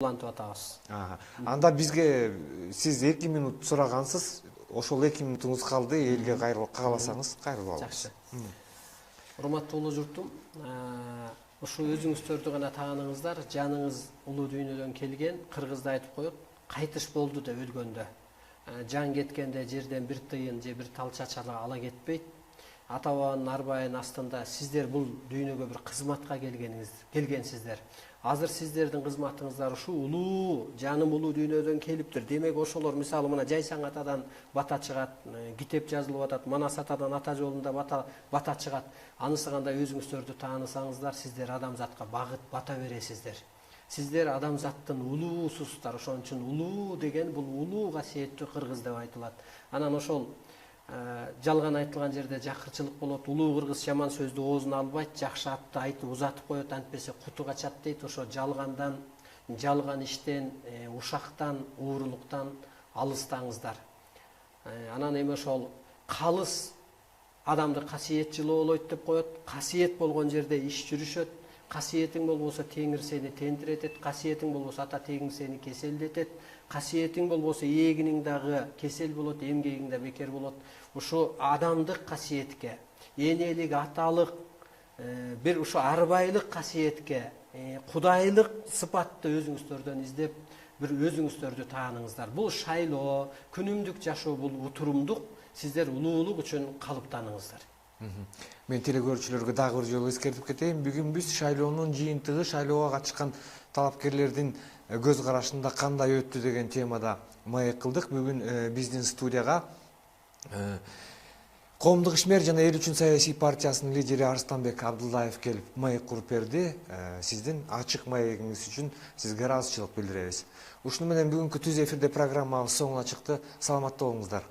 улантып атабыз. Анда бизге сиз 2 минут сурагансыз. Ошол 2 минутуңуз калды. Элге кааласаңыз кайрылып алабыз. Жакшы. Урматтуу улуу журтум, ушул өзүңүздөрдү гана тааныңыздар. Жаныңыз улуу дүйнөдөн келген, кыргызда айтып коет, кайтыш болду деп өлгөндө. Жан кеткенде жерден бир тыйын же бир тал чачала ала кетпейт. Ата бабанын арбайынын астында сиздер бул дүйнөгө бир кызматка келгенсиздер. Азыр сиздердин кызматыңыздар ушу улуу, жаным улуу дүйнөдөн келиптир. Демек ошолор мисалы мына Жайсаң атадан бата чыгат, китеп жазылып атат, Манас атадан ата жолунда бата чыгат. Анысы кандай өзүңүздөрдү таанысаңыздар, сиздер адамзатка багыт бата бересиздер. Сиздер адамзаттын улуусуздар. Ошон үчүн улуу деген бул улуу касиеттүү кыргыз деп айтылат. Анан ошол жалган айтылган жерде жакырчылык болот. Улуу кыргыз жаман сөздү оозуна албайт, жакшы атты айтып узатып коет, антпесе куту качат дейт. Ошо жалгандан, жалган иштен, ушактан, уурулуктан алыстаңыздар. Анан эми ошол калыс адамды касиет жылоолойт деп коет. Касиет болгон жерде иш жүрүшөт. Касиетиң болбосо Теңир сени тентиретет, касиетиң болбосо ата тегиң сени кеселдетет, касиетиң болбосо эгиниң дагы кесел болот, эмгегиң да бекер болот. Ушу адамдык касиетке, энелик, аталык, бир ушу арбайлык касиетке, кудайлык сыпатты өзүңүздөрдөн издеп, бир өзүңүздөрдү тааныңыздар. Бул шайлоо, күнүмдүк жашоо, бул утурумдук. Сиздер улуулук үчүн калыптаныңыздар. Мен телекөрүүчүлөргө дагы бир жолу эскертип кетейин. Бүгүн биз шайлоонун жыйынтыгы, шайлоого катышкан талапкерлердин көз карашында кандай өттү деген темада маек кылдык. Бүгүн биздин студияга Коомдук ишмер жана эл үчүн саясий партиясынын лидери Арстанбек Абдуллаев келип маек куруп берди. Сиздин ачык маегиңиз үчүн сизге ыраазычылык билдиребиз. Ушуну менен бүгүнкү түз эфирде программабыз соңуна чыкты. Саламатта болуңуздар.